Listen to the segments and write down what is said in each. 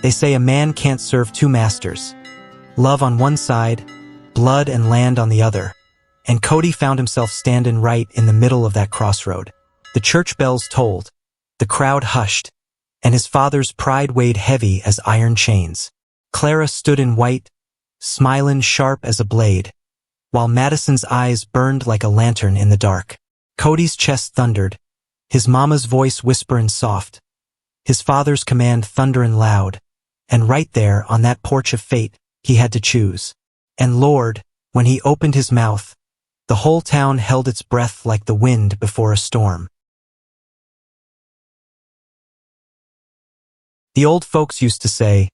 They say a man can't serve two masters. Love on one side, blood and land on the other. And Cody found himself standing right in the middle of that crossroad. The church bells tolled, the crowd hushed, and his father's pride weighed heavy as iron chains. Clara stood in white, smiling sharp as a blade, while Madison's eyes burned like a lantern in the dark. Cody's chest thundered, his mama's voice whispering soft, his father's command thundering loud, and right there on that porch of fate, he had to choose. And Lord, when he opened his mouth, the whole town held its breath like the wind before a storm. The old folks used to say,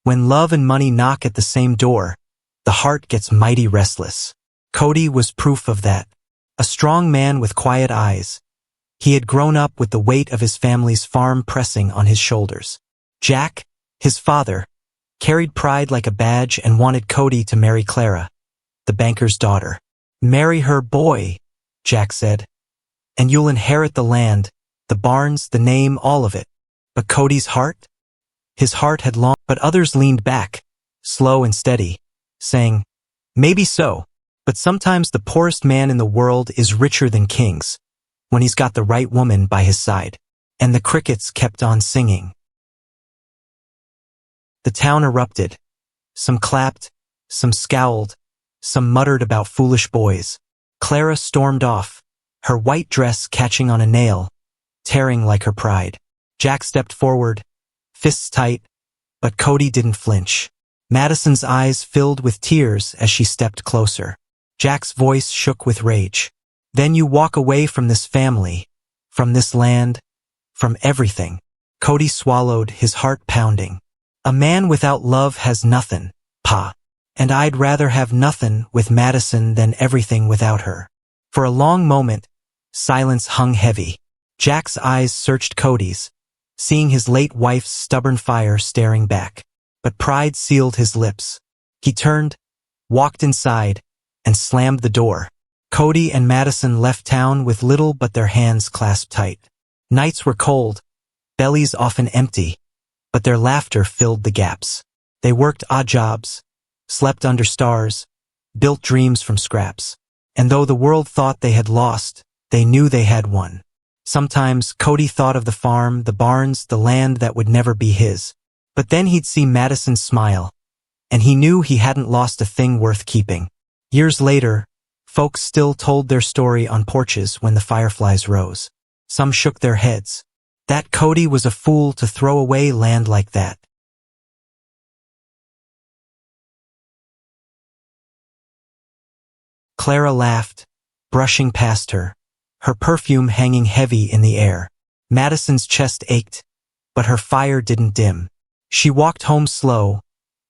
when love and money knock at the same door, the heart gets mighty restless. Cody was proof of that. A strong man with quiet eyes. He had grown up with the weight of his family's farm pressing on his shoulders. Jack, his father, carried pride like a badge and wanted Cody to marry Clara, the banker's daughter. Marry her, boy, Jack said, and you'll inherit the land, the barns, the name, all of it. But Cody's heart? His heart had long, but others leaned back, slow and steady, saying, maybe so, but sometimes the poorest man in the world is richer than kings, when he's got the right woman by his side. And the crickets kept on singing. The town erupted. Some clapped, some scowled, some muttered about foolish boys. Clara stormed off, her white dress catching on a nail, tearing like her pride. Jack stepped forward, fists tight, but Cody didn't flinch. Madison's eyes filled with tears as she stepped closer. Jack's voice shook with rage. Then you walk away from this family, from this land, from everything. Cody swallowed, his heart pounding. A man without love has nothing, Pa. And I'd rather have nothing with Madison than everything without her. For a long moment, silence hung heavy. Jack's eyes searched Cody's, seeing his late wife's stubborn fire staring back. But pride sealed his lips. He turned, walked inside, and slammed the door. Cody and Madison left town with little but their hands clasped tight. Nights were cold, bellies often empty, but their laughter filled the gaps. They worked odd jobs, slept under stars, built dreams from scraps. And though the world thought they had lost, they knew they had won. Sometimes Cody thought of the farm, the barns, the land that would never be his. But then he'd see Madison smile, and he knew he hadn't lost a thing worth keeping. Years later, folks still told their story on porches when the fireflies rose. Some shook their heads. That Cody was a fool to throw away land like that. Clara laughed, brushing past her, her perfume hanging heavy in the air. Madison's chest ached, but her fire didn't dim. She walked home slow,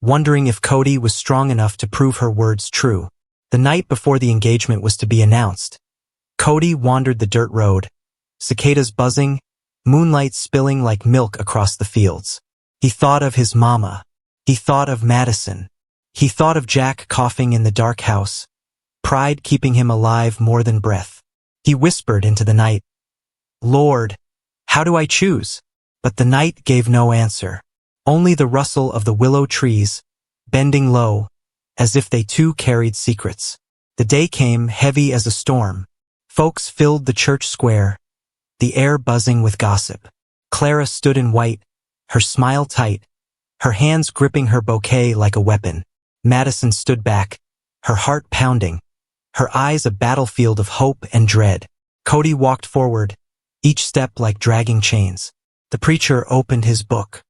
wondering if Cody was strong enough to prove her words true. The night before the engagement was to be announced, Cody wandered the dirt road, cicadas buzzing, moonlight spilling like milk across the fields. He thought of his mama. He thought of Madison. He thought of Jack coughing in the dark house, pride keeping him alive more than breath. He whispered into the night, Lord, how do I choose? But the night gave no answer. Only the rustle of the willow trees, bending low, as if they too carried secrets. The day came heavy as a storm. Folks filled the church square, the air buzzing with gossip. Clara stood in white, her smile tight, her hands gripping her bouquet like a weapon. Madison stood back, her heart pounding, her eyes a battlefield of hope and dread. Cody walked forward, each step like dragging chains. The preacher opened his book.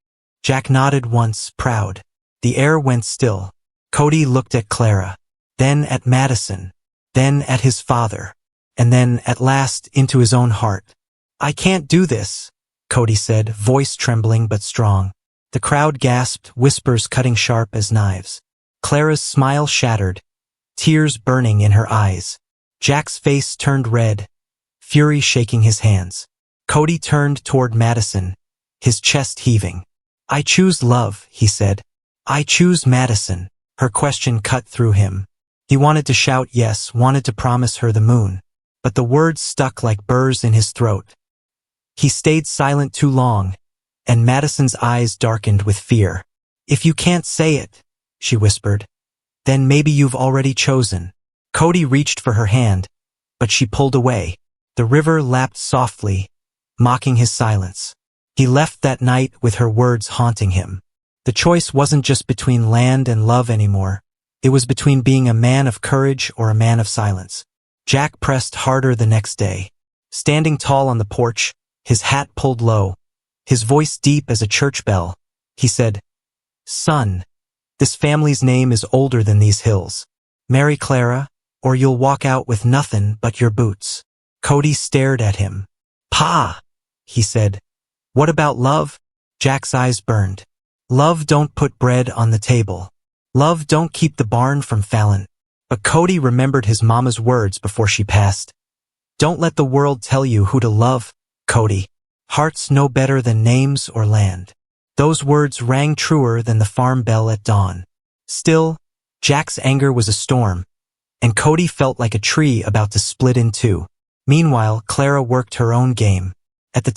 Jack nodded once, proud. The air went still. Cody looked at Clara, then at Madison, then at his father, and then, at last, into his own heart. I can't do this, Cody said, voice trembling but strong. The crowd gasped, whispers cutting sharp as knives. Clara's smile shattered, tears burning in her eyes. Jack's face turned red, fury shaking his hands. Cody turned toward Madison, his chest heaving. I choose love, he said. I choose Madison. Her question cut through him. He wanted to shout yes, wanted to promise her the moon. But the words stuck like burrs in his throat. He stayed silent too long, and Madison's eyes darkened with fear. If you can't say it, she whispered, then maybe you've already chosen. Cody reached for her hand, but she pulled away. The river lapped softly, mocking his silence. He left that night with her words haunting him. The choice wasn't just between land and love anymore. It was between being a man of courage or a man of silence. Jack pressed harder the next day. Standing tall on the porch, his hat pulled low, his voice deep as a church bell, he said, "Son, this family's name is older than these hills. Marry Clara, or you'll walk out with nothing but your boots." Cody stared at him. "Pa," he said, "what about love?" Jack's eyes burned. "Love don't put bread on the table. Love don't keep the barn from fallin'." But Cody remembered his mama's words before she passed. "Don't let the world tell you who to love, Cody. Hearts know better than names or land." Those words rang truer than the farm bell at dawn. Still, Jack's anger was a storm, and Cody felt like a tree about to split in two. Meanwhile, Clara worked her own game. At the